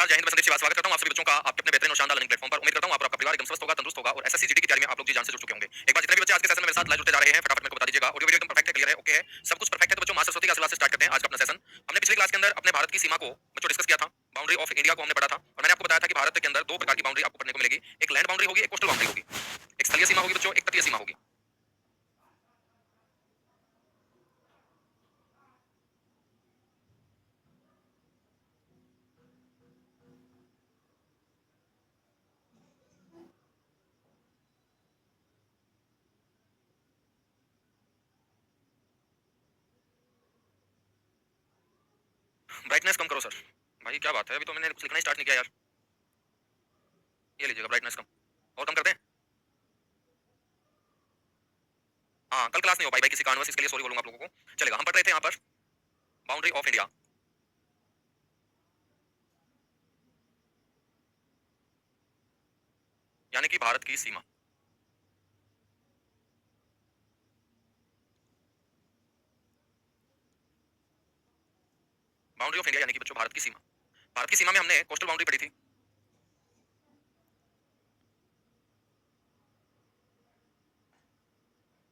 नमस्कार, जय हिंद, मैं संदीप श्रीवास्तव स्वागत करता हूं आप सभी बच्चों का आपके अपने बेहतरीन और शानदार लर्निंग प्लेटफॉर्म पर। उम्मीद करता हूं आपका परिवार एकदम स्वस्थ होगा, तंदुरुस्त होगा और एसएससी जीडी की तैयारी में आप लोग जी जान से जुड़ चुके होंगे। एक बार जितने भी बच्चे आज के सेशन में मेरे साथ लाइव जुड़ते जा रहे हैं, फटाफट मेरे को बता दीजिएगा ऑडियो वीडियो एकदम परफेक्ट है, क्लियर है, ओके है, सब कुछ परफेक्ट है। तो बच्चों, मां सरस्वती का आशीर्वाद से स्टार्ट करते हैं आज का अपना सेशन। हमने पिछले क्लास के अंदर अपने भारत की सीमा को बच्चों डिस्कस किया था। बाउंड्री ऑफ इंडिया को हमने पढ़ा था और मैंने आपको बताया था कि भारत के अंदर दो प्रकार की बाउंड्री आपको पढ़ने को मिलेगी। एक लैंड बाउंड्री होगी, एक कोस्टल बाउंड्री होगी। एक स्थलीय सीमा होगी बच्चों, एक तटीय सीमा होगी। ब्राइटनेस कम करो सर। भाई क्या बात है, अभी तो मैंने कुछ लिखना ही स्टार्ट नहीं किया यार। ये लीजिएगा ब्राइटनेस कम, और कम कर दें। हाँ, कल क्लास नहीं हो पाई भाई किसी कारणवश, इसके लिए सॉरी बोलूंगा आप लोगों को। चलेगा, हम पढ़ रहे थे यहाँ पर बाउंड्री ऑफ इंडिया। यानी कि भारत की सीमा। बाउंड्री ऑफ इंडिया यानी कि बच्चों भारत की सीमा। भारत की सीमा में हमने कोस्टल बाउंड्री पढ़ी थी।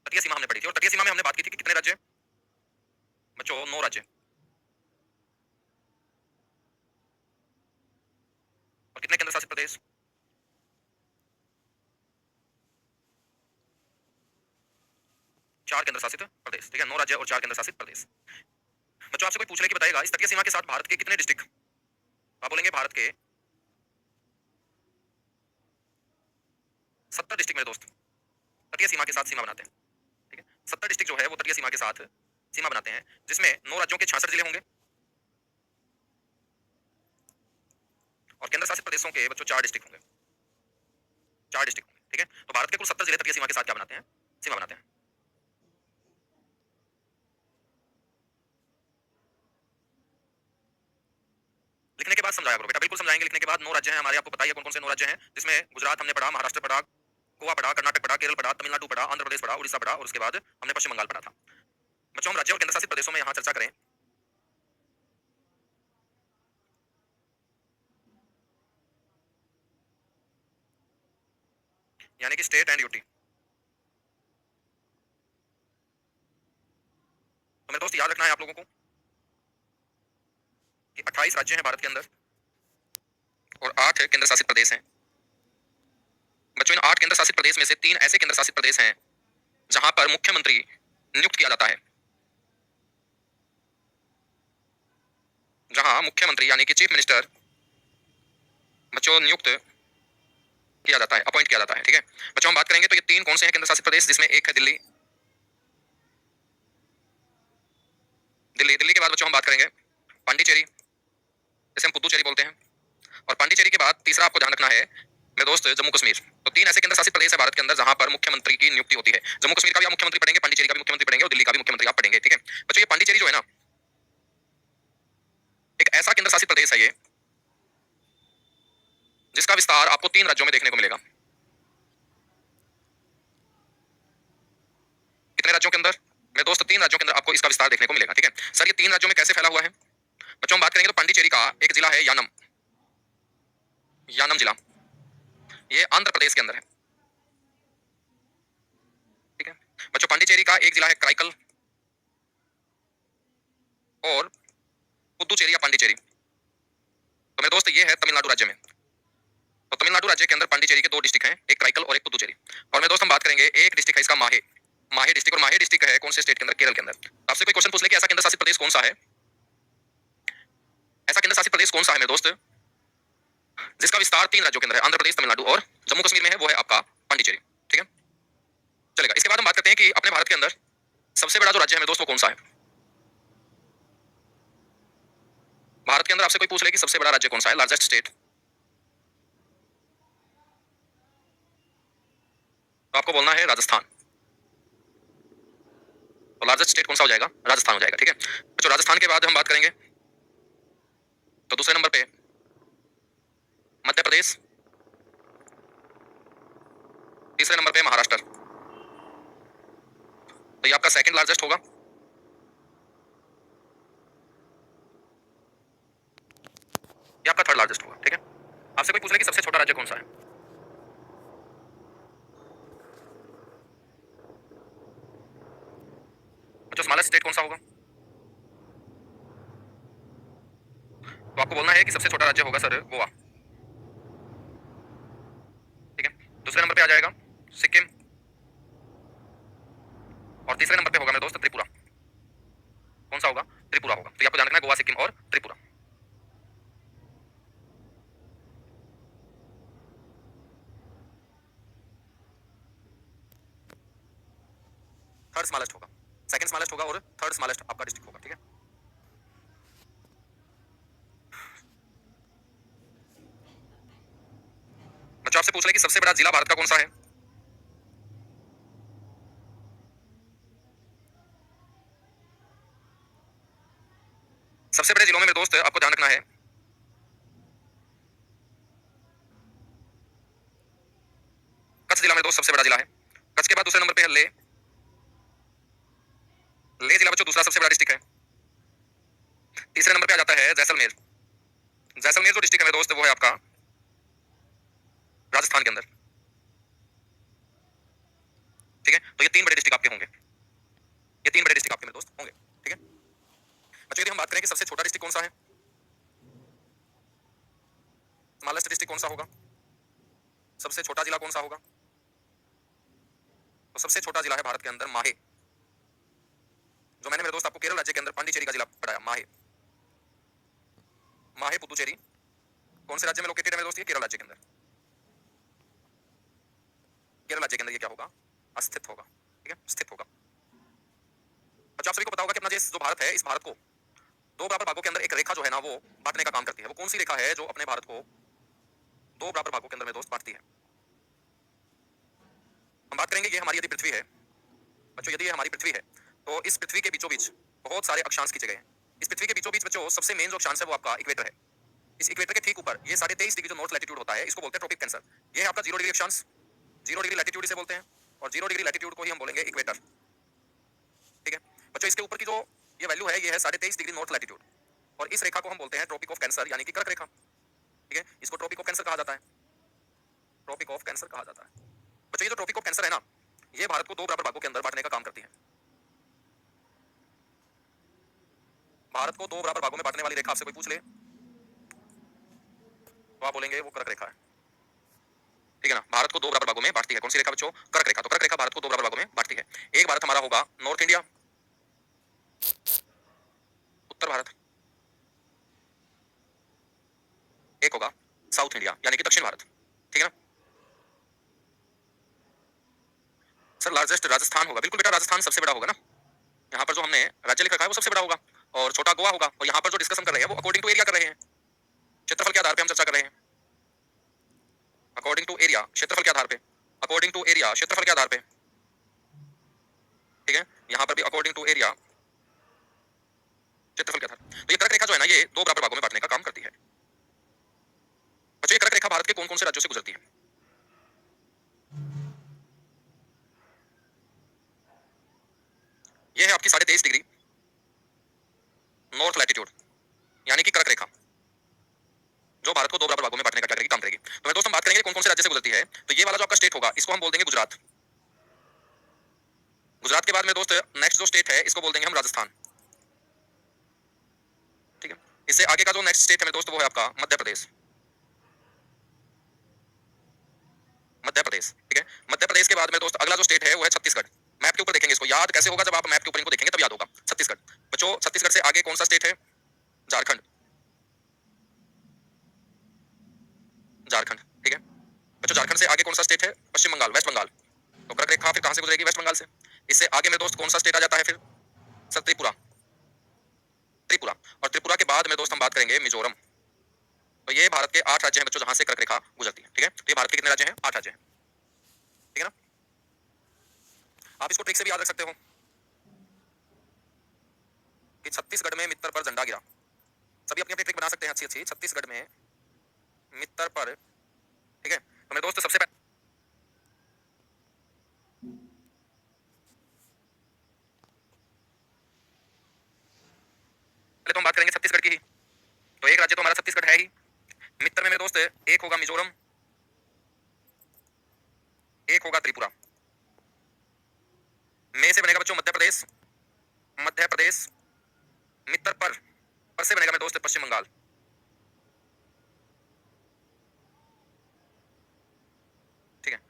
तटीय सीमा हमने पढ़ी थी और तटीय सीमा में हमने बात की थी कि कितने राज्य बच्चों, 9 राज्य। और कितने केंद्र शासित प्रदेश? 4 केंद्र शासित प्रदेश। ठीक है, 9 राज्य और 4 केंद्र शासित प्रदेश। बच्चों, आपसे कोई पूछ ले कि बताएगा इस तटीय सीमा के साथ भारत के कितने डिस्ट्रिक्ट? आप बोलेंगे भारत के 70 डिस्ट्रिक्ट मेरे दोस्त तटीय सीमा के साथ सीमा बनाते हैं। ठीक है, 70 डिस्ट्रिक्ट जो है वो तटीय सीमा के साथ सीमा बनाते हैं, जिसमें 9 राज्यों के 66 जिले होंगे और केंद्र शासित प्रदेशों के बच्चों 4 डिस्ट्रिक्ट होंगे। 4 डिस्ट्रिक्ट होंगे। ठीक है, तो भारत के कुल 70 जिले तटीय सीमा के साथ क्या बनाते हैं? सीमा बनाते हैं। लिखने के बाद समझाया करो बेटा, बिल्कुल समझाएंगे। लिखने के बाद 9 राज्य हैं हमारे, आपको बताइए कौन कौन से 9 राज्य हैं, जिसमें गुजरात हमने पढ़ा, महाराष्ट्र पढ़ा, गोवा पढ़ा, कर्नाटक पढ़ा, केरल पढ़ा, तमिलनाडु पढ़ा, आंध्र प्रदेश पढ़ा, उड़ीसा पढ़ा और उसके बाद हमने पश्चिम बंगाल पढ़ा था। बच्चों, हम राज्य और केंद्र शासित प्रदेशों में यहाँ चर्चा करें। यानी कि स्टेट एंड यूटी। तो मेरे दोस्त याद रखना है आप लोगों को कि 28 राज्य हैं भारत के अंदर और 8 केंद्र शासित प्रदेश हैं। बच्चों, इन 8 केंद्र शासित प्रदेश में से 3 ऐसे केंद्र शासित प्रदेश हैं जहां पर मुख्यमंत्री नियुक्त किया जाता है। जहां मुख्यमंत्री यानी कि चीफ मिनिस्टर बच्चों नियुक्त किया जाता है, अपॉइंट किया जाता है। ठीक है बच्चों, हम बात करेंगे तो ये 3 कौन से हैं केंद्र शासित प्रदेश, जिसमें एक है दिल्ली। दिल्ली दिल्ली के बाद बच्चों हम बात करेंगे पांडिचेरी, जिसे हम पुदुचेरी बोलते हैं। और पांडिचेरी के बाद तीसरा आपको ध्यान रखना है मेरे दोस्त जम्मू कश्मीर। तो 3 ऐसे केंद्र शासित प्रदेश है भारत के अंदर जहां पर मुख्यमंत्री की नियुक्ति होती है। जम्मू कश्मीर का भी आप मुख्यमंत्री पढ़ेंगे, पांडिचेरी का भी मुख्यमंत्री पढ़ेंगे और दिल्ली का भी मुख्यमंत्री आप पढ़ेंगे। ठीक है बच्चों, ये पांडिचेरी जो है ना, एक ऐसा केंद्र शासित प्रदेश है ये जिसका विस्तार आपको 3 राज्यों में देखने को मिलेगा। कितने राज्यों के अंदर मेरे दोस्त? 3 राज्यों के अंदर आपको इसका विस्तार देखने को मिलेगा। ठीक है सर, ये 3 राज्यों में कैसे फैला हुआ है? बच्चों, हम बात करेंगे तो पांडिचेरी का एक जिला है यानम। यानम जिला ये आंध्र प्रदेश के अंदर है। ठीक है बच्चों, पांडिचेरी का एक जिला है कराईकल और पुदुचेरी या पांडिचेरी। तो मेरे दोस्त ये है तमिलनाडु राज्य में। तो तमिलनाडु राज्य के अंदर पांडिचेरी के 2 डिस्ट्रिक्ट हैं, एक कराईकल और एक पुदुचेरी। और मेरे दोस्त हम बात करेंगे एक डिस्ट्रिक्ट है इसका माहे। माहे डिस्ट्रिक्ट, और माहे डिस्ट्रिक्ट है कौन से स्टेट के अंदर? केरल के अंदर। तो आपसे कोई क्वेश्चन पूछ ले कि ऐसा केंद्र शासित प्रदेश कौन सा है, ऐसा केंद्र शासित प्रदेश कौन सा है मेरे दोस्त जिसका विस्तार 3 राज्यों के अंदर है, आंध्र प्रदेश, तमिलनाडु और जम्मू कश्मीर में है, वो है आपका पांडिचेरी। ठीक है चलेगा, इसके बाद हम बात करते हैं कि अपने भारत के अंदर सबसे बड़ा जो राज्य है मेरे दोस्त वो कौन सा है। भारत के अंदर आपसे कोई पूछ ले कि सबसे बड़ा राज्य कौन सा है, लार्जेस्ट स्टेट, तो आपको बोलना है राजस्थान। तो लार्जेस्ट स्टेट कौन सा हो जाएगा? राजस्थान हो जाएगा। ठीक है तो राजस्थान के बाद हम बात करेंगे तो दूसरे नंबर पे मध्य प्रदेश, तीसरे नंबर पे महाराष्ट्र। तो ये आपका सेकंड लार्जेस्ट होगा। ये आपका थर्ड लार्जेस्ट होगा। ठीक है, आपसे कोई पूछ ले कि सबसे छोटा राज्य कौन सा है, जो स्मॉलेस्ट स्टेट कौन सा होगा? तो आपको बोलना है कि सबसे छोटा राज्य होगा सर गोवा। ठीक है, दूसरे नंबर पे आ जाएगा सिक्किम, और तीसरे नंबर पे होगा मेरे दोस्त त्रिपुरा। कौन सा होगा? त्रिपुरा होगा। तो आपको ध्यान रखना है गोवा, सिक्किम और त्रिपुरा। थर्ड स्मॉलेस्ट होगा, सेकंड स्मॉलेस्ट होगा और थर्ड स्मॉलेस्ट आपका डिस्ट्रिक्ट होगा। ठीक है, बच्चों आपसे पूछ ले कि सबसे बड़ा जिला भारत का कौन सा है? सबसे बड़े जिलों में मेरे दोस्त आपको ध्यान रखना है, कच्छ जिला मेरे दोस्त सबसे बड़ा जिला है। कच्छ के बाद दूसरे नंबर पे है ले। ले जिला बच्चों दूसरा सबसे बड़ा डिस्ट्रिक्ट है। तीसरे नंबर पे आ जाता है जैसलमेर। जैसलमेर जो डिस्ट्रिक्ट है मेरे दोस्त वो है आपका राजस्थान के अंदर। ठीक है, तो ये तीन बड़े डिस्ट्रिक्ट आपके होंगे, ये तीन बड़े डिस्ट्रिक्ट आपके मेरे दोस्त होंगे। ठीक है बच्चों, यदि हम बात करें कि सबसे छोटा डिस्ट्रिक्ट कौन सा है, स्मॉलेस्ट डिस्ट्रिक्ट कौन सा होगा, सबसे छोटा जिला कौन सा होगा, तो सबसे छोटा जिला है भारत के अंदर माहे। जो मैंने मेरे दोस्त आपको केरल राज्य के अंदर पांडिचेरी का जिला पढ़ाया, माहे। माहे पुदुचेरी कौन से राज्य में लोकेटेड है मेरे दोस्त? ये केरल राज्य के अंदर। केरल राज्य के अंदर ये क्या होगा? अस्थित होगा। ठीक है, स्थित होगा। अच्छा, आप सभी को पता होगा कि अपना देश जो भारत है, इस भारत को दो बराबर भागों के अंदर एक रेखा जो है ना वो बांटने का काम करती है। वो कौन सी रेखा है जो अपने भारत को दो बराबर भागों के अंदर में दोस्त बांटती है? हम बात करेंगे, ये हमारी यदि पृथ्वी है बच्चों, यदि ये हमारी पृथ्वी है तो इस पृथ्वी के बीचों बीच बहुत सारे अक्षांश खींचे गए हैं। इस पृथ्वी के बीचों बीच बच्चों सबसे मेन जो अक्षांश है वो आपका इक्वेटर है। इस इक्वेटर के ठीक ऊपर ये 23.5 डिग्री जो नॉर्थ लैटिट्यूड होता है, इसको बोलते हैं ट्रॉपिक कैंसर। ये है आपका 0 डिग्री अक्षांश, 0 डिग्री लैटिट्यूड इसे बोलते हैं, और 0 डिग्री लैटिट्यूड को ही हम बोलेंगे इक्वेटर। ठीक है बच्चों, इसके ऊपर की जो ये वैल्यू है ये है 23.5 डिग्री नॉर्थ लैटिट्यूड, और इस रेखा को हम बोलते हैं ट्रॉपिक ऑफ कैंसर यानी कि कर्क रेखा। ठीक है, इसको ट्रॉपिक ऑफ कैंसर कहा जाता है, ट्रॉपिक ऑफ कैंसर कहा जाता है। बच्चों, ये जो ट्रॉपिक ऑफ कैंसर है ना, ये भारत को दो बराबर भागों के अंदर बांटने का काम करती है। भारत को दो बराबर भागों में बांटने वाली रेखा आपसे कोई पूछ ले तो आप बोलेंगे वो कर्क रेखा है। ठीक है ना, भारत को दो बराबर भागों में बांटती है। कौन सी रेखा बच्चों? कर्क रेखा। तो कर्क रेखा भारत को दो बराबर भागों में बांटती है। एक भारत हमारा होगा नॉर्थ इंडिया, उत्तर भारत। एक होगा साउथ इंडिया यानी कि दक्षिण भारत। ठीक है ना सर, लार्जेस्ट राजस्थान होगा। बिल्कुल बेटा, राजस्थान सबसे बड़ा होगा ना। यहाँ पर जो हमने राज्य लिख रखा है वो सबसे बड़ा होगा, और छोटा गोवा होगा। और यहाँ पर जो डिस्कशन कर रहे हैं वो अकॉर्डिंग टू एरिया कर रहे हैं, क्षेत्रफल के आधार पे हम चर्चा कर रहे हैं। अकॉर्डिंग टू एरिया, क्षेत्रफल के आधार पे, अकॉर्डिंग टू एरिया क्षेत्रफल के आधार पे। ठीक है, यहाँ पर भी अकॉर्डिंग टू एरिया क्षेत्रफल के आधार। तो ये कर्क रेखा जो है ना, ये दो बराबर भागों में बांटने का काम करती है। बच्चों, ये कर्क रेखा भारत के कौन कौन से राज्यों से गुजरती है? ये है आपकी 23.5 डिग्री नॉर्थ लैटिट्यूड यानी कि कर्क रेखा, जो भारत को दो बराबर भागों में बांटने का क्या करेगी? काम करेगी। तो मैं दोस्तों बात करेंगे कौन कौन से राज्य से गुजरती है। तो ये वाला जो आपका स्टेट होगा इसको हम बोल देंगे गुजरात। गुजरात के बाद में दोस्त नेक्स्ट जो स्टेट है इसको बोल देंगे हम राजस्थान। ठीक है, इससे आगे का जो नेक्स्ट स्टेट है मेरे दोस्त वो है आपका मध्य प्रदेश। मध्य प्रदेश। ठीक है, मध्य प्रदेश के बाद में दोस्त अगला जो स्टेट है वो है छत्तीसगढ़। मैप के ऊपर देखेंगे इसको, याद कैसे होगा? जब आप मैप के ऊपर इनको देखेंगे तब याद होगा। छत्तीसगढ़। बच्चों, छत्तीसगढ़ से आगे कौन सा स्टेट है? झारखंड। झारखंड। ठीक है बच्चों, झारखंड से आगे कौन सा स्टेट है? पश्चिम बंगाल, वेस्ट बंगाल। तो कर्क रेखा फिर कहां से गुजरेगी? वेस्ट बंगाल से। इससे आगे मेरे दोस्त कौन सा स्टेट आ जाता है फिर? सर त्रिपुरा। त्रिपुरा, और त्रिपुरा के बाद में दोस्त हम बात करेंगे मिजोरम। तो ये भारत के 8 राज्य हैं बच्चों जहां से कर्क रेखा गुजरती है। ठीक है, तो ये भारत के कितने राज्य हैं? 8 राज्य हैं। ठीक है ना, आप इसको ट्रिक से भी याद रख सकते हो कि छत्तीसगढ़ में मित्तर पर झंडा गिरा। सभी अपनी अपनी ट्रिक बना सकते हैं अच्छी अच्छी। छत्तीसगढ़ में मित्तर पर। ठीक है, तो मेरे दोस्त सबसे पहले तो हम बात करेंगे छत्तीसगढ़ की ही। तो एक राज्य तो हमारा छत्तीसगढ़ है ही, होगा मिजोरम, एक होगा त्रिपुरा। में से बनेगा बच्चों मध्य प्रदेश, मध्य प्रदेश। मित्र पर से बनेगा मेरे दोस्त पश्चिम बंगाल। ठीक है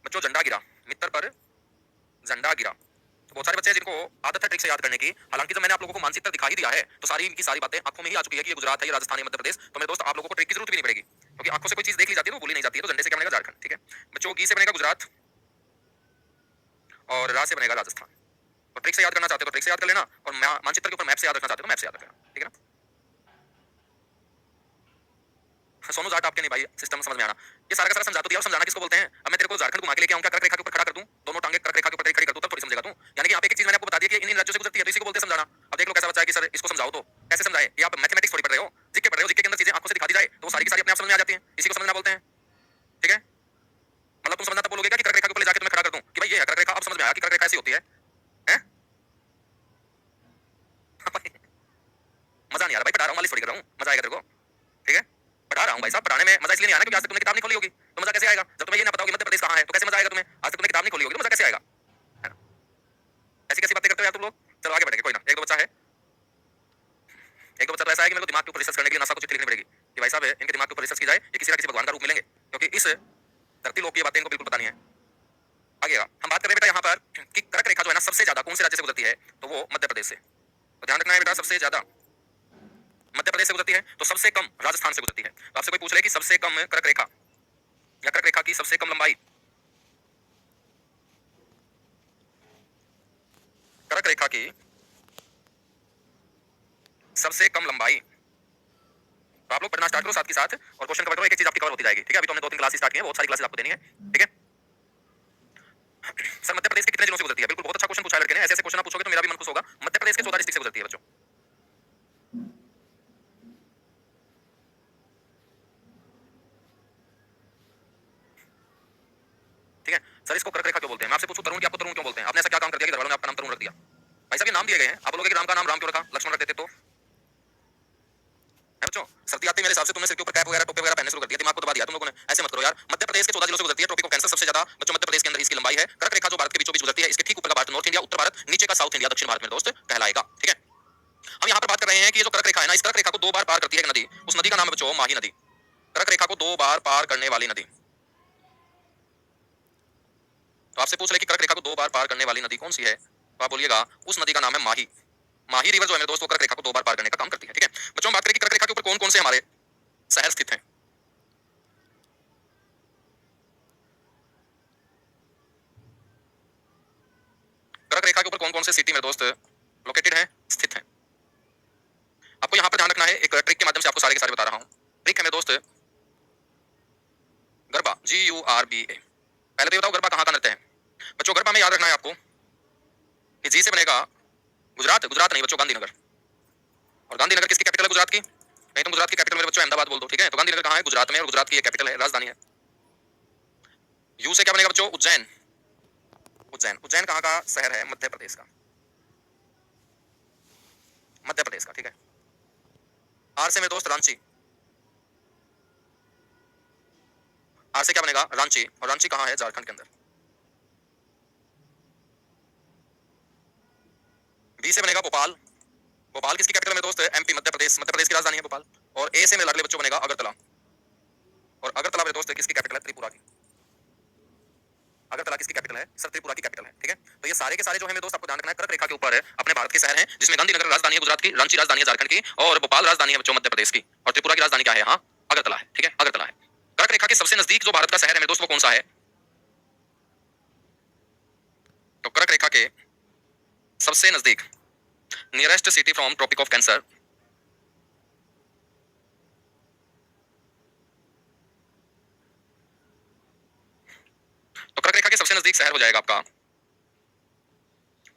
बच्चों, झंडा गिरा, मित्र पर झंडा गिरा। तो बहुत सारे बच्चे हैं जिनको आदत है ट्रिक से याद करने की, हालांकि जब मैंने आप लोगों को मानचित्र दिखा ही दिया है तो सारी की सारी बातें आंखों में ही आ चुकी है कि ये गुजरात है, ये राजस्थान है, मध्य प्रदेश। तो मेरे दोस्त आप लोगों को ट्रिक की जरूरत भी नहीं पड़ेगी, क्योंकि आंखों से कोई चीज देख ली जाती है तो भूली नहीं जाती है। तो झंडे से क्या बनेगा? झारखंड। ठीक है बच्चों, गी से बनेगा गुजरात और रा से बनेगा राजस्थान। तो ट्रिक से याद करना चाहते हो तो ट्रिक से याद कर लेना, और मानचित्र के ऊपर मैप से याद रखना चाहते हो तो मैप से याद रख लेना। ठीक है ना? सोनू जाट आपके नहीं भाई, सिस्टम समझ में आना। ये सारा का सारा समझा तो दिया, और समझाना किसको बोलते हैं? अब मैं तेरे को झारखंड घुमा के लेके आऊं, क्या कर्क रेखा के ऊपर खड़ा कर दूं, दोनों टांगे कर्क रेखा के ऊपर तेरी खड़ी कर दूं, तब थोड़ी समझेगा तू। यानी कि यहाँ पे एक चीज मैंने आपको बता दी कि इन राज्यों से गुजरती है, तो इसी को बोलते हैं समझाना। अब देख लो कैसा बच्चा है कि सर इसको समझाओ, तो कैसे समझाए? ये आप मैथमेटिक्स थोड़ी पढ़ रहे हो, जीके पढ़ रहे हो, जीके के अंदर चीजें आंखों से दिखा दी जाए तो सारी की सारी अपने आप समझ में आ जाती है, इसी को समझना बोलते हैं। ठीक है, मतलब तुम समझना तब बोलोगे कि कर्क रेखा के ऊपर ले जाके तुम्हें खड़ा कर दूं कि भाई ये है कर्क रेखा, अब समझ में आया कि कर्क रेखा ऐसी होती है। हैं? मजा नहीं आ रहा भाई, पढ़ा रहा हूँ, मालिश थोड़ी कर रहा हूँ, मजा आएगा तेरे को। ठीक है, पढ़ा रहा हूँ भाई साहब, पढ़ाने में मजा इसलिए नहीं आना क्योंकि आज तक तुमने किताब नहीं खोली होगी, तो मजा कैसे आएगा? जब तुम्हें ये ना पता होगी मध्य प्रदेश कहाँ है तो कैसे मजा आएगा तुम्हें? आज तक तुमने किताब नहीं खोली होगी तो मजा कैसे आएगा? है ना? ऐसी कैसी बातें करते हो यार तुम लोग। चलो आगे बढ़ेंगे, कोई ना। एक दो बच्चा है, एक दो बच्चा तो ऐसा है कि मेरे को दिमाग के ऊपर रिसर्च करने के लिए नासा को चिट्ठी लिखनी पड़ेगी कि भाई साहब इनके दिमाग के ऊपर रिसर्च की जाए, ये किसी ना किसी भगवान का रूप मिलेंगे, क्योंकि इस धरती लोक की बातें इनको बिल्कुल पता नहीं है। आगे हम बात कर रहे हैं बेटा यहाँ पर कि कर्क रेखा जो है ना सबसे ज्यादा कौन से राज्य से गुजरती है, तो वो मध्य प्रदेश से। तो ध्यान रखना है बेटा, सबसे ज्यादा मध्य प्रदेश से गुजरती है, तो सबसे कम राजस्थान से गुजरती है। तो आपसे कोई पूछ रहे कि सबसे कम कर्क रेखा या कर्क रेखा की सबसे कम लंबाई, कर्क रेखा की सबसे कम लंबाई, तो आप लोग पढ़ना स्टार्ट करो साथ के साथ और क्वेश्चन कवर करो, एक एक चीज आपकी कवर होती जाएगी। ठीक है, अभी तो हमने 2-3 क्लास स्टार्ट की है, बहुत सारी क्लासेस आपको देनी है। ठीक है सर, मध्य प्रदेश के कितने जिलों से गुजरती है? बिल्कुल, बहुत अच्छा क्वेश्चन पूछा है लड़के ने। ऐसे ऐसे क्वेश्चन आप पूछोगे तो मेरा भी मन खुश होगा। मध्य प्रदेश के 14 डिस्ट्रिक्ट से गुजरती है बच्चों। ठीक है सर, इसको कर्क रेखा क्यों बोलते हैं? मैं आपसे पूछूं तरुण की, आपको तरुण क्यों बोलते हैं? आपने ऐसा क्या काम कर दिया कि घर वालों ने आपका नाम तरुण रख दिया? भाई साहब ये नाम दिए गए हैं, आप बोलोगे कि राम का नाम राम क्यों रखा, लक्ष्मण रख देते तो। है बच्चों, सर्दी आती है मेरे हिसाब से तुमने सिर के ऊपर कैप वगैरह टोपी वगैरह पहनने शुरू कर दिया, दिमाग को दबा दिया तुम लोगों ने। ऐसे मत करो यार। मध्य प्रदेश के 14 जिलों से गुजरती है, ट्रॉपिक ऑफ कैंसर सबसे ज्यादा बच्चों मध्य प्रदेश के अंदर इसकी लंबाई है। कर्क रेखा जो भारत के बीचों बीच गुजरती है, इसके ठीक ऊपर का भारत नॉर्थ इंडिया, उत्तर भारत, नीचे का साउथ इंडिया, दक्षिण भारत में दोस्त कहलाएगा। ठीक है, हम यहाँ पर बात कर रहे हैं कि ये जो कर्क रेखा है ना, इस कर्क रेखा को 2 बार पार करती है एक नदी, उस नदी का नाम है बच्चों माही नदी। कर्क रेखा को 2 बार पार करने वाली नदी, तो आपसे पूछ ले कि कर्क रेखा को 2 बार पार करने वाली नदी कौन सी है, तो आप बोलिएगा उस नदी का नाम है माही। माही रिवर जो है मेरे दोस्तों कर्क रेखा को 2 बार पार करने का काम करती है। ठीक है बच्चों, हम बात करें कि कर्क रेखा के ऊपर कौन कौन से हमारे शहर स्थित हैं। कर्क रेखा के ऊपर कौन कौन से सिटी मेरे दोस्त लोकेटेड हैं, स्थित हैं। आपको यहाँ पर ध्यान रखना है, एक ट्रिक के माध्यम से आपको सारे के सारे बता रहा हूँ। ट्रिक है मेरे दोस्त गरबा, GURBA। पहले तो बताओ गरबा कहाँ का नृत्य है बच्चों? गरबा में याद रखना है आपको कि जी से बनेगा गुजरात, गुजरात नहीं बच्चों गांधीनगर। और गांधीनगर किसकी कैपिटल है गुजरात की? नहीं तुम गुजरात की कैपिटल मेरे बच्चों अहमदाबाद बोल दो। ठीक है, तो गांधीनगर कहाँ है? गुजरात में, और गुजरात की कैपिटल है, राजधानी है। यू से क्या बनेगा बच्चों? उज्जैन। उज्जैन, उज्जैन कहाँ का शहर है? मध्य प्रदेश का, मध्य प्रदेश का। ठीक है, आर से मेरे दोस्त रांची। आर से क्या बनेगा? रांची, और रांची कहाँ है? झारखंड के अंदर। बी से बनेगा भोपाल। भोपाल किसकी कैपिटल है मेरे दोस्त? MP, मध्य प्रदेश, मध्य प्रदेश की राजधानी है भोपाल। और ए से मेरे लाडले बच्चों बनेगा अगरतला, और अगरतला मेरे दोस्त किसकी कैपिटल है? त्रिपुरा की। अगरतला किसकी कैपिटल है? सर त्रिपुरा की कैपिटल है। ठीक है, तो ये सारे के सारे जो है मेरे दोस्त आपको ध्यान रखना है, कर्क रेखा के ऊपर है अपने भारत के शहर हैं, जिसमें गांधीनगर राजधानी है गुजरात की, रांची राजधानी है झारखंड की, और भोपाल राजधानी है बच्चों मध्य प्रदेश की, और त्रिपुरा की राजधानी क्या है? यहाँ अगरतला है। ठीक है, अगरतला है। कर्क रेखा के सबसे नजदीक जो भारत का शहर है मेरे दोस्त वो कौन सा है? तो कर्क रेखा के सबसे नजदीक nearest city from tropic of cancer, तो कर्क रेखा के सबसे नजदीक शहर हो जाएगा आपका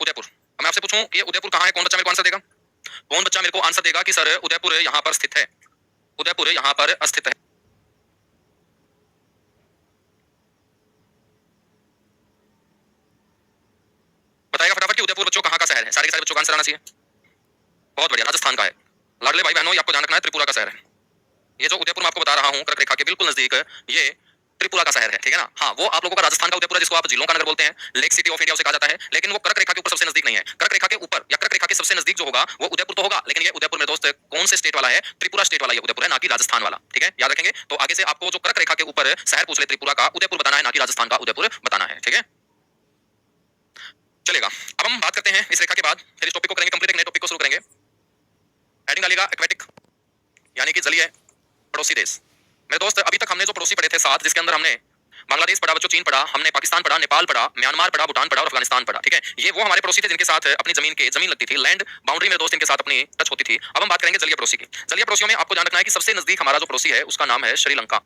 उदयपुर। अब मैं आपसे पूछूं कि ये उदयपुर कहाँ है, कौन बच्चा मेरे को आंसर देगा? कौन बच्चा मेरे को आंसर देगा कि सर उदयपुर यहाँ पर स्थित है, उदयपुर यहाँ पर स्थित है। बताएगा फटाफट कि उदयपुर बच्चों कहाँ का शहर है? सारे के सारे बच्चों का आंसर आना चाहिए। बहुत बढ़िया, राजस्थान का है। लाडले भाई बहनों, आपको ध्यान रखना है त्रिपुरा का शहर है। ये जो उदयपुर मैं आपको बता रहा हूँ कर्क रेखा के बिल्कुल नजदीक, ये त्रिपुरा का शहर है, ठीक है ना। हाँ, वो आप लोगों का राजस्थान का उदयपुर है, जिसको आप झीलों का नगर बोलते हैं, लेक सिटी ऑफ इंडिया उसे कहा जाता है, लेकिन वो कर्क रेखा के ऊपर सबसे नजदीक नहीं है। कर्क रेखा के ऊपर या कर्क रेखा के सबसे नजदीक जो होगा वो उदयपुर तो होगा, लेकिन ये उदयपुर मेरे दोस्त कौन से स्टेट वाला है? त्रिपुरा स्टेट वाला ये उदयपुर है, ना कि राजस्थान वाला, ठीक है, याद रखेंगे। तो आगे से आपको जो कर्क रेखा के ऊपर शहर पूछ ले त्रिपुरा का, उदयपुर बताना है, ना कि राजस्थान का उदयपुर बताना है, ठीक है, चलेगा। अब हम बात करते हैं इस रेखा के बाद, फिर इस टॉपिक को करेंगे कंप्लीट, एक नए टॉपिक को शुरू करेंगे। हेडिंग डालिएगा एक्वेटिक, यानी कि जलीय पड़ोसी देश। मेरे दोस्त अभी तक हमने जो पड़ोसी पढ़े थे 7, जिसके अंदर हमने बांग्लादेश पढ़ा बच्चों, चीन पढ़ा, हमने पाकिस्तान पढ़ा, नेपाल पढ़ा, म्यांमार पढ़ा, भूटान पढ़ा और अफगानिस्तान पढ़ा, ठीक है। ये वो हमारे पड़ोसी थे जिनके साथ अपनी जमीन लगती थी, लैंड बाउंड्री मेरे दोस्त इनके साथ अपनी टच होती थी। अब हम बात करेंगे जलीय पड़ोसी की। जलीय पड़ोसियों में आपको ध्यान रखना है कि सबसे नजदीक हमारा जो पड़ोसी है उसका नाम है श्रीलंका।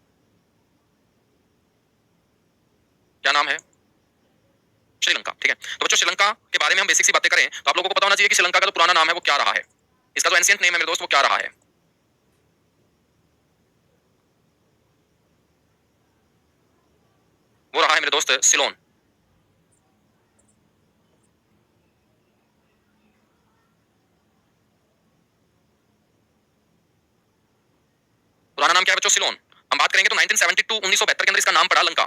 क्या नाम है? श्रीलंका, ठीक है। तो बच्चों श्रीलंका के बारे में हम बेसिक सी बातें करें तो आप लोगों को पता होना चाहिए कि श्रीलंका का जो पुराना नाम है वो क्या रहा है, इसका जो एंशिएंट नेम है मेरे दोस्त वो क्या रहा है। वो रहा है मेरे दोस्त सिलोन। पुराना नाम क्या है बच्चों? सिलोन। हम बात करेंगे तो 1972 1972 के अंदर इसका नाम पड़ा लंका।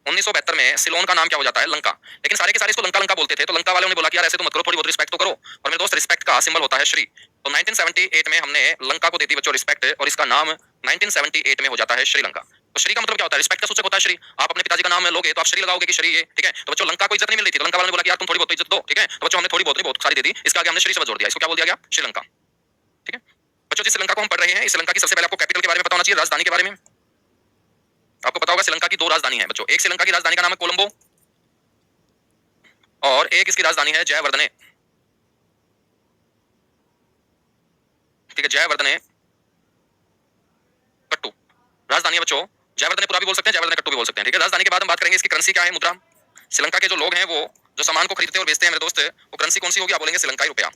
1972 में सिलोन का नाम क्या हो जाता है? लंका। लेकिन सारे के सारे इसको लंका लंका बोलते थे, तो लंका वालों ने बोला कि यार ऐसे तो मत करो, थोड़ी बहुत रिस्पेक्ट तो करो। और मेरे दोस्त रिस्पेक्ट का सिंबल होता है श्री। तो 1978 में हमने लंका को दे दी बच्चों रिस्पेक्ट, और इसका नाम 1978 में हो जाता है श्रीलंका। तो श्री का मतलब क्या होता है? रिस्पेक्ट का सूचक होता है श्री। आप अपने पिताजी का नाम लोगे तो आप श्री लगाओगे कि श्री ये, ठीक है। तो बच्चों लंका को इज्जत नहीं मिल रही थी, तो लंका वालों ने बोला कि यार तुम थोड़ी बहुत इज्जत दो, ठीक है। तो बच्चों हमने थोड़ी बहुत नहीं बहुत सारी दे दी, इसके आगे हमने श्री शब्द जोड़ दिया, इसको क्या बोल दिया गया? श्रीलंका, ठीक है। बच्चों जिस श्रीलंका को हम पढ़ रहे हैं, इस श्रीलंका की सबसे पहले आपको कैपिटल के बारे में पता होना चाहिए, राजधानी के बारे में। आपको पता होगा श्रीलंका की 2 राजधानी है बच्चों, एक श्रीलंका की राजधानी का नाम है कोलंबो और एक इसकी राजधानी है जयवर्धने, ठीक है, जयवर्धने कट्टू राजधानी है बच्चों। जयवर्धनेपुरा भी बोल सकते हैं, जयवर्धने कट्टू भी बोल सकते हैं, ठीक है। राजधानी के बाद हम बात करेंगे इसकी करेंसी क्या है, मुद्रा। श्रीलंका के जो लोग हैं वो जो सामान को खरीदते और बेचते हैं मेरे दोस्त, वो करेंसी कौन सी होगी? आप बोलेंगे श्रीलंकाई रुपया,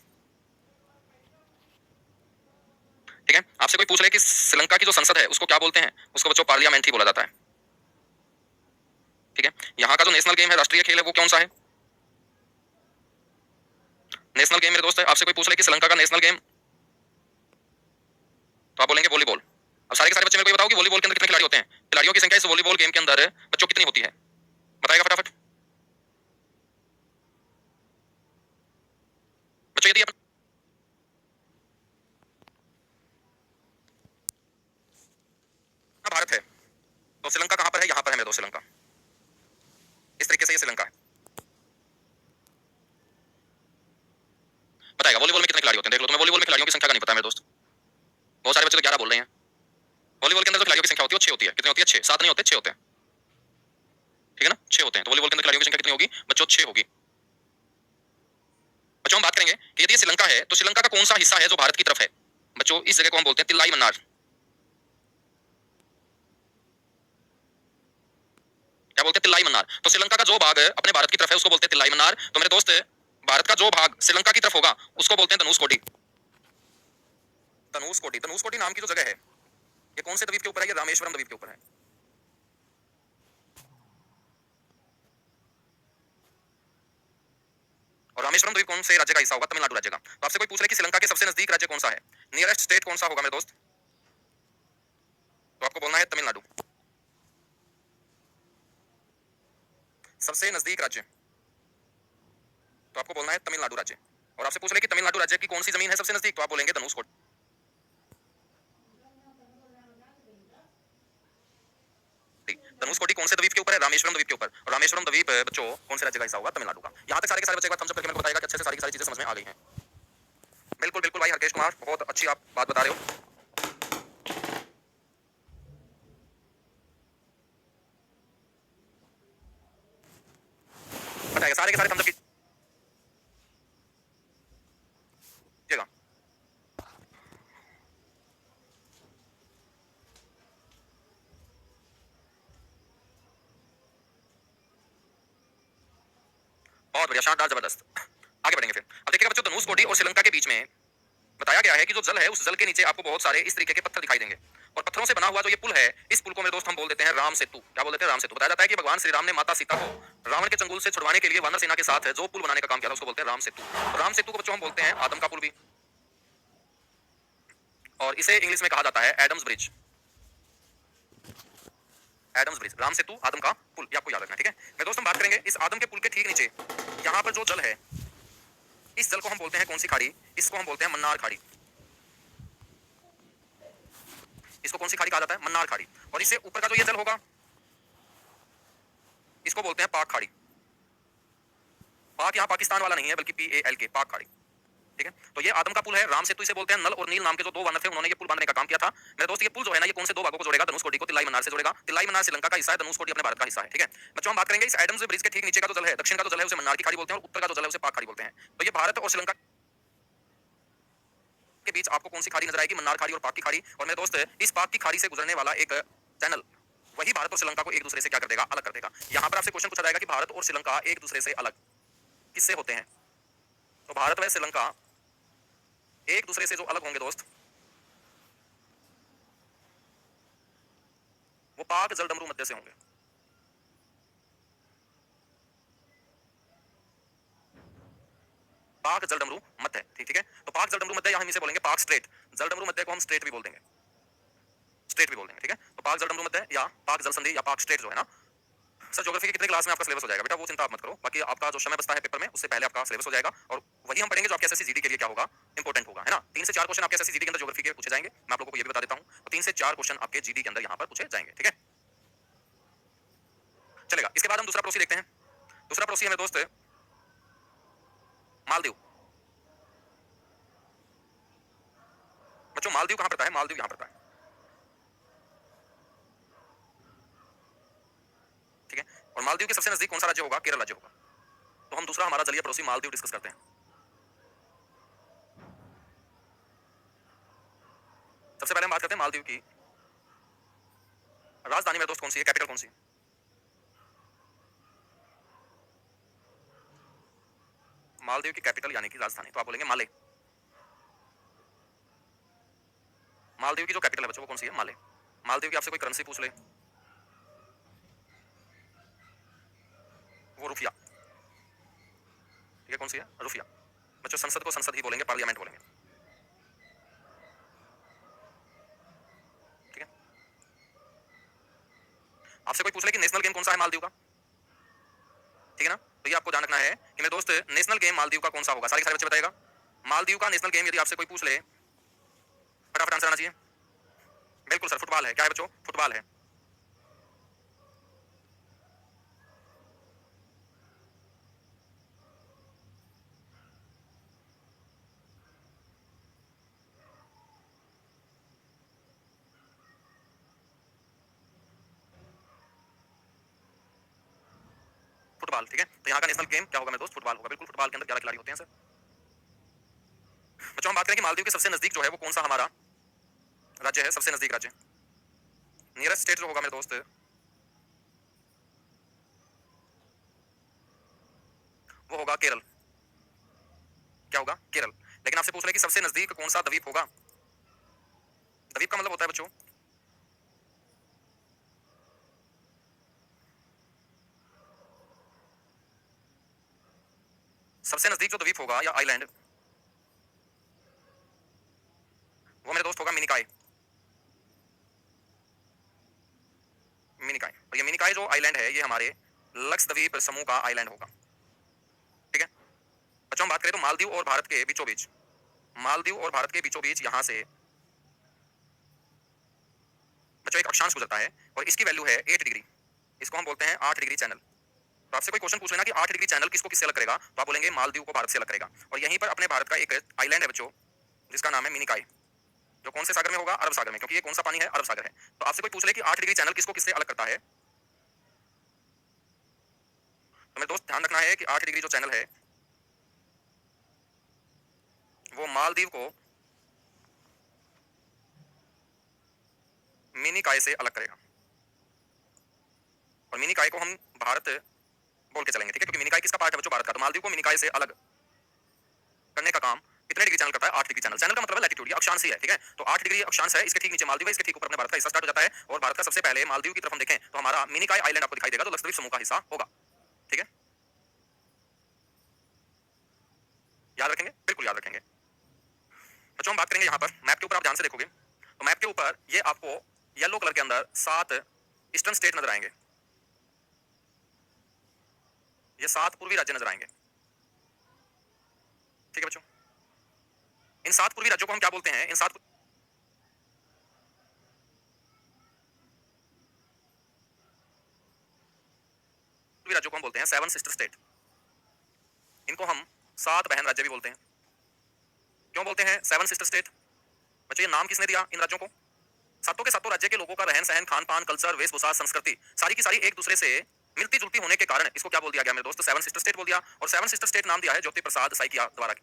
ठीक है। आपसे कोई पूछ ले कि श्रीलंका की जो संसद है उसको क्या बोलते हैं, उसको बच्चों पार्लियामेंट ही बोला जाता है, ठीक है। यहाँ का जो नेशनल गेम है, राष्ट्रीय खेल है, वो कौन सा है? नेशनल गेम मेरे दोस्त है, आपसे कोई पूछ ले कि श्रीलंका का नेशनल गेम, तो आप बोलेंगे वॉलीबॉल। अब सारे के सारे बच्चे मेरे को बताओ कि वॉलीबॉल के अंदर कितने खिलाड़ी होते हैं? खिलाड़ियों की संख्या इस वॉलीबॉल गेम के अंदर बच्चों कितनी होती है? बताएगा फटाफट बच्चों। यदि भारत है तो श्रीलंका कहां पर है? यहां पर है मेरे दोस्त श्रीलंका। इस तरीके से ये श्रीलंका है। बताएगा वॉलीबॉल में कितने खिलाड़ी होते हैं? देख लो, तुम्हें वॉलीबॉल में खिलाड़ियों की संख्या का नहीं पता मेरे दोस्त। बहुत सारे बच्चे तो 11 बोल रहे हैं। वॉलीबॉल के अंदर जो खिलाड़ियों की संख्या होती है 6 होती है। कितनी होती है? 6, 7 नहीं होते, 6 होते हैं, ठीक है ना, 6 होते हैं। तो वॉलीबॉल के अंदर खिलाड़ियों की संख्या कितनी होगी बच्चों? 6 होगी। बच्चों हम बात करेंगे कि यदि ये श्रीलंका है तो श्रीलंका का कौन सा हिस्सा है जो भारत की तरफ है? बच्चों इस जगह को हम बोलते हैं तिल्लाई मन्नार। क्या बोलते हैं? तिल्लाई मन्नार। तो श्रीलंका का जो भाग अपने भारत की तरफ है उसको बोलते हैं तिल्लाई मन्नार। तो मेरे दोस्त भारत का जो भाग श्रीलंका की तरफ होगा उसको बोलते हैं धनुषकोटी। धनुषकोटी, धनुषकोटी नाम की जो जगह है ये कौन से द्वीप के ऊपर है? ये रामेश्वरम द्वीप के ऊपर है। और रामेश्वरम द्वीप कौन से राज्य का हिस्सा होगा? तमिलनाडु राज्य का। तो आपसे कोई पूछ ले कि श्रीलंका के सबसे नजदीक राज्य कौन सा है, नियरेस्ट स्टेट कौन सा होगा मेरे दोस्त? तो आपको बोलना है तमिलनाडु। सबसे नजदीक राज्य, तो आपको बोलना है तमिलनाडु राज्य। और आपसे पूछ ले कि तमिलनाडु राज्य की कौन सी जमीन है सबसे नजदीक, तो आप बोलेंगे धनुषकोटी। धनुषकोटी कौन से द्वीप के ऊपर है? रामेश्वरम द्वीप के ऊपर। और रामेश्वरम द्वीप बच्चों कौन से राज्य का हिस्सा होगा? तमिलनाडु का। यहाँ तक सारे के सारे बच्चे एक बार थम्स अप करके मेरे को बताएगा कि अच्छे से सारी की सारी चीजें समझ में आ गई हैं। बिल्कुल बिल्कुल भाई हरकेश कुमार, बहुत अच्छी आप बात बता रहे हो। बताएगा सारे के सारे थम्स अप कीजिएगा। बहुत बढ़िया, शानदार, जबरदस्त। आगे बढ़ेंगे फिर। अब देखिएगा बच्चों, धनुषकोटी और श्रीलंका के बीच में बताया गया है कि जो जल है उस जल के नीचे आपको बहुत सारे इस तरीके के पत्थर दिखाई देंगे, और पत्थरों से बना हुआ जो ये पुल है, इस पुल को मेरे दोस्त हम बोल देते हैं राम सेतु। क्या बोल देते हैं? राम सेतु। बताया जाता है कि भगवान श्री राम ने माता सीता को रावण के चंगुल से छुड़वाने के लिए वानर सेना के साथ जो पुल बनाने का काम किया था उसको बोलते हैं राम सेतु। राम सेतु को बच्चों हम बोलते हैं आदम का पुल भी। और इसे इंग्लिश में कहा जाता है Adam's bridge. Adam's bridge, Ram Setu, आदम का पुल, ये आपको याद रखना है, ठीक है। मेरे दोस्त हम बात करेंगे इस आदम के पुल के ठीक नीचे यहाँ पर जो जल है, इस जल को हम बोलते हैं कौन सी खाड़ी? इसको हम बोलते हैं मन्नार खाड़ी। इसको कौन सी खाड़ी कहा जाता है? मन्नार खाड़ी। और इससे ऊपर का जो ये जल होगा, इसको बोलते हैं पाक खाड़ी। पाक यहाँ पाकिस्तान वाला नहीं है, बल्कि PALK, पाक खाड़ी, ठीक है। तो ये आदम का पुल है, राम सेतु इसे बोलते हैं। नल और नील नाम के जो दो वानर थे, उन्होंने ये पुल बांधने का काम किया था। मेरे दोस्त ये पुल जो है ना, ये कौन से दो भागों को जोड़ेगा? धनुषकोडी को तिल्लाई मन्नार से जोड़ेगा। तिल्लाई मन्नार श्रीलंका का हिस्सा है, धनुषकोडी अपने भारत का हिस्सा है, ठीक है। बच्चों हम बात करेंगे इस एडम्स ब्रिज के ठीक नीचे का जो जल है, दक्षिण का जो जल है उसे मन्नार की खाड़ी बोलते हैं, और उत्तर का जो जल है उसे पाक खाड़ी बोलते हैं। तो ये भारत और श्रीलंका के बीच आपको कौन सी खाड़ी नजर आएगी? मन्नार खाड़ी और पाक की खाड़ी। और मेरे दोस्त इस पाक की खाड़ी से गुजरने वाला एक चैनल, वही भारत और श्रीलंका को एक दूसरे से क्या कर देगा? अलग कर देगा। यहाँ पर आपसे क्वेश्चन पूछा जाएगा कि भारत और श्रीलंका एक दूसरे से अलग किससे होते हैं? तो भारत व श्रीलंका एक दूसरे से जो अलग होंगे दोस्त, वो पाक जलडमरू मध्य से होंगे। पाक जलडमरू मध्य, ठीक है। तो पाक जलडमरू मध्य, या हम इसे बोलेंगे पाक स्ट्रेट। जलडमरू मध्य को हम स्ट्रेट भी बोल देंगे, स्ट्रेट भी बोल देंगे, ठीक है। तो पाक जलडमरू मध्य या पाक जल संधि या पाक स्ट्रेट जो है ना, सर ज्योग्राफी के कितने क्लास में आपका सिलेबस हो जाएगा बेटा, वो चिंता आप मत करो। बाकी आपका जो समय बचता है पेपर में, उससे पहले आपका सिलेबस हो जाएगा, और वही हम पढ़ेंगे जो आपके एसएससी जीडी के लिए क्या होगा? इंपॉर्टेंट होगा, है ना। 3 से 4 क्वेश्चन आपके एसएससी जीडी के अंदर ज्योग्राफी के पूछे जाएंगे, मैं आप लोगों को ये भी बता देता हूं। तो 3 से 4 क्वेश्चन आपके जीडी के अंदर यहां पर पूछे जाएंगे, ठीक है। चलेगा, इसके बाद हम दूसरा प्रोसी देखते हैं। दूसरा प्रोसी है मेरे दोस्त मालदीव। बच्चों मालदीव कहां पड़ता है? मालदीव यहां पड़ता है, ठीक है। और मालदीव के सबसे नजदीक कौन सा राज्य होगा? केरल राज्य होगा। तो हम दूसरा हमारा जलीय पड़ोसी मालदीव डिस्कस करते हैं। सबसे पहले हम बात करते हैं मालदीव की राजधानी मेरे दोस्त कौन सी है? कैपिटल कौन सी है? मालदीव की कैपिटल यानी कि राजधानी, तो आप बोलेंगे माले। मालदीव की जो कैपिटल है बच्चों वो कौन सी है? माले। मालदीव की आपसे कोई करेंसी पूछ ले, वो रुफिया, ठीक है। कौन सी है? रुफिया। बच्चों संसद को संसद ही बोलेंगे, पार्लियामेंट बोलेंगे, ठीक है। आपसे कोई पूछ ले कि नेशनल गेम कौन सा है मालदीव का, ठीक है ना। तो ये आपको ध्यान रखना है कि मेरे दोस्त नेशनल गेम मालदीव का कौन सा होगा, सारे के सारे बच्चे बताएगा। मालदीव का नेशनल गेम यदि आपसे कोई पूछ ले, फटाफट आंसर आना चाहिए। बिल्कुल सर, फुटबॉल है। क्या है बच्चों? फुटबॉल है। फुटबॉल, ठीक है। तो यहाँ का नेशनल गेम क्या होगा मेरे दोस्त? फुटबॉल होगा। बिल्कुल, फुटबॉल के अंदर 11 खिलाड़ी होते हैं सर। बच्चों हम बात करें कि मालदीव के सबसे नजदीक जो है वो कौन सा हमारा राज्य है? सबसे नजदीक राज्य, नियरेस्ट स्टेट जो होगा मेरे दोस्त, वो होगा केरल। क्या होगा? केरल। लेकिन आपसे पूछ रहे कि सबसे नजदीक कौन सा द्वीप होगा? द्वीप का मतलब होता है बच्चों, सबसे नजदीक जो द्वीप होगा या आइलैंड, वो मेरे दोस्त होगा मिनिकॉय। मिनिकॉय। और ये मिनिकॉय जो आइलैंड है, ये हमारे लक्षद्वीप समूह का आइलैंड होगा, ठीक है। बच्चों हम बात करें तो मालदीव और भारत के बीचों बीच, मालदीव और भारत के बीचों बीच यहां से बच्चों एक अक्षांश गुजरता है, और इसकी वैल्यू है 8 डिग्री। इसको हम बोलते हैं 8 डिग्री चैनल। तो आपसे कोई क्वेश्चन पूछ लेना कि 8 डिग्री चैनल किसको किससे अलग करेगा, तो आप बोलेंगे मालदीव को भारत से अलग करेगा। और यहीं पर अपने भारत का एक आइलैंड है बच्चों, जिसका नाम है मिनिकॉय, जो कौन से सागर में होगा? अरब सागर में, क्योंकि ये कौन सा पानी है? अरब सागर है। तो आपसे कोई पूछ ले कि 8 डिग्री चैनल किसको किससे अलग करता है, तो मेरे दोस्त ध्यान रखना है कि 8 डिग्री जो चैनल है वो मालदीव को मिनिकॉय से अलग करेगा। और मिनिकॉय को हम भारत बोल के चलेंगे, ठीक है, क्योंकि मिनिकॉय किसका पार्ट है बच्चों? भारत का। तो मालदीव को मिनिकॉय से अलग करने का काम कितने डिग्री चैनल करता है? 8 डिग्री चैनल। चैनल का मतलब है लैटिट्यूड, ये अक्षांश ही है, ठीक है। तो 8 डिग्री अक्षांश है, इसके ठीक नीचे मालदीव है, इसके ठीक ऊपर अपने भारत का हिस्सा स्टार्ट हो जाता है। और भारत का सबसे पहले मालदीव की तरफ हम देखें तो हमारा मिनिकॉय आइलैंड आपको दिखाई देगा, जो लक्षद्वीप समूह का हिस्सा होगा, ठीक है। याद रखेंगे? बिल्कुल याद रखेंगे। बच्चों हम बात करेंगे यहाँ पर मैप के ऊपर, आप ध्यान से देखोगे तो मैप के ऊपर ये आपको येलो कलर के अंदर 7 ईस्टर्न स्टेट नजर आएंगे, ये 7 पूर्वी राज्य नजर आएंगे। ठीक है बच्चों, इन 7 पूर्वी राज्यों को हम क्या बोलते हैं? इन 7 पूर्वी राज्यों को हम बोलते हैं 7 सिस्टर स्टेट। इनको हम 7 बहन राज्य भी बोलते हैं। क्यों बोलते हैं 7 सिस्टर स्टेट? बच्चों ये नाम किसने दिया इन राज्यों को? सातों के सातों राज्य के लोगों का रहन सहन, खान पान, कल्चर, वेशभूषा, संस्कृति सारी की सारी एक दूसरे से मिलती जुलती होने के कारण इसको क्या बोल दिया गया मेरे दोस्त? 7 सिस्टर स्टेट बोल दिया। और 7 सिस्टर स्टेट नाम दिया है ज्योति प्रसाद साइकिया द्वारा।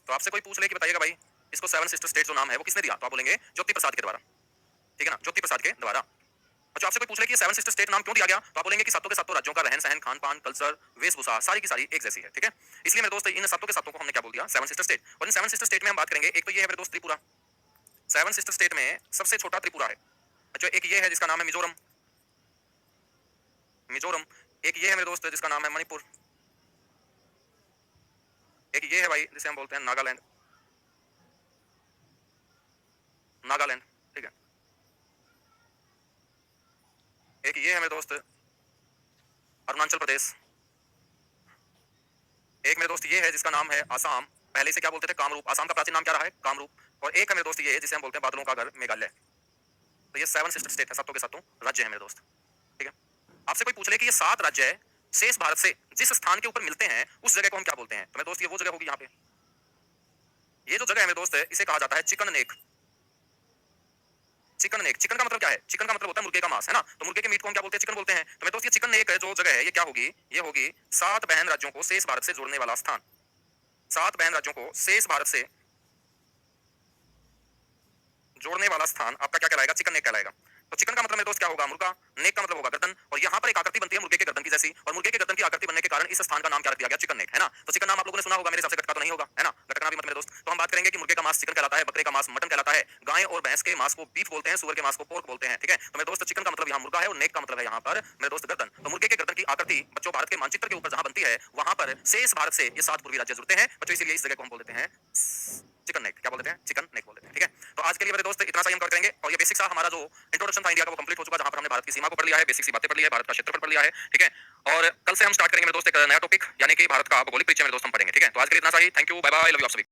तो आपसे कोई पूछ ले कि बताइएगा भाई इसको 7 सिस्टर स्टेट जो नाम है वो किसने दिया? तो आप बोलेंगे ज्योति प्रसाद के द्वारा। ठीक है ना, ज्योति प्रसाद के द्वारा। अच्छा, आपसे कोई पूछ ले कि 7 सिस्टर स्टेट नाम क्यों दिया गया? तो आप बोलेंगे कि सातों के सातों राज्यों का रहन सहन, खान पान, कल्चर, वेशभूषा सारी की सारी एक जैसी है। ठीक है, इसलिए मेरे दोस्त इन सातों के सातों को हमने क्या बोल दिया? 7 सिस्टर स्टेट। और इन 7 सिस्टर स्टेट में हम बात करेंगे, एक तो ये है मेरे दोस्त त्रिपुरा। 7 सिस्टर स्टेट में सबसे छोटा त्रिपुरा है। अच्छा, एक ये है जिसका नाम है मिजोरम। मिजोरम। एक ये है मेरे दोस्त जिसका नाम है मणिपुर। एक ये है भाई जिसे हम बोलते हैं नागालैंड। नागालैंड। ठीक है, एक ये है मेरे दोस्त अरुणाचल प्रदेश। एक मेरे दोस्त ये है जिसका नाम है आसाम। पहले से क्या बोलते थे? कामरूप। आसाम का प्राचीन नाम क्या रहा है? कामरूप। और एक है मेरे दोस्त ये जिसे हम बोलते हैं बादलों का घर, मेघालय। तो ये 7 सिस्टर स्टेट है, सातों के सातों राज्य है मेरे दोस्त। ठीक है, आपसे कोई पूछ ले कि ये 7 राज्य है शेष भारत से जिस स्थान के ऊपर मिलते हैं उस जगह को हम क्या बोलते हैं? तो मेरे दोस्त ये वो जगह होगी यहाँ पे। ये जो जगह है मेरे दोस्त इसे कहा जाता है chicken neck. Chicken neck, chicken का मतलब क्या है? चिकन का मतलब होता है मुर्गे का मांस, है ना। तो मुर्गे के मीट को हम क्या बोलते हैं? चिकन बोलते हैं। तो मेरे दोस्त ये चिकन नेक जो जगह है ये क्या होगी? ये होगी 7 बहन राज्यों को शेष भारत से जोड़ने वाला स्थान। 7 बहन राज्यों को शेष भारत से जोड़ने वाला स्थान आपका क्या कहलाएगा? चिकन नेक कहलाएगा। तो चिकन का मतलब मेरे दोस्त क्या होगा? मुर्गा। नेक का मतलब होगा गर्दन। और यहाँ पर एक आकृति बनती है मुर्गे के गर्दन की जैसी, और मुर्गे के गर्दन की आकृति बनने के कारण इस स्थान का नाम क्या रख दिया गया? चिकन नेक, है ना। तो चिकन नाम आप लोगों ने सुना होगा, मेरे हिसाब से गटका तो नहीं होगा, है ना। गटकना भी मत मेरे दोस्त। तो हम बात करेंगे कि मुर्गे का मांस चिकन कहलाता है, बकरे का मांस मटन कहलाता है, गाय और भैंस के मांस को बीफ बोलते हैं, सुअर के मांस को पोर्क बोलते हैं। ठीक है, तो मेरे दोस्त चिकन का मतलब यहाँ मुर्गा है और नेक का मतलब है यहाँ पर मेरे दोस्त गर्दन। तो मुर्गे के गर्दन की आकृति बच्चों भारत के मानचित्र के ऊपर जहां बनती है वहां पर शेष भारत से ये 7 पूर्वी राज्य जुड़ते हैं बच्चों, इसीलिए इस जगह को हम बोल देते हैं चिकन नेक। क्या बोल देते हैं? चिकन नेक बोल देते हैं। ठीक है, तो आज के लिए मेरे दोस्त इतना सा ही हम कर करेंगे। और ये बेसिक सा हमारा जो इंट्रोडक्शन था इंडिया का वो कंप्लीट हो चुका, जहां पर हमने भारत की सीमा को पढ़ लिया है, बेसिक सी बातें पढ़ ली है, भारत का क्षेत्रफल पढ़ लिया है। ठीक है, और कल से हम स्टार्ट करेंगे मेरे दोस्त एक नया टॉपिक यानी कि भारत का भौगोलिक परिचय मेरे दोस्त हम पढ़ेंगे। ठीक है, तो आज के लिए इतना सा ही। Thank you, bye bye, love you आप सभी।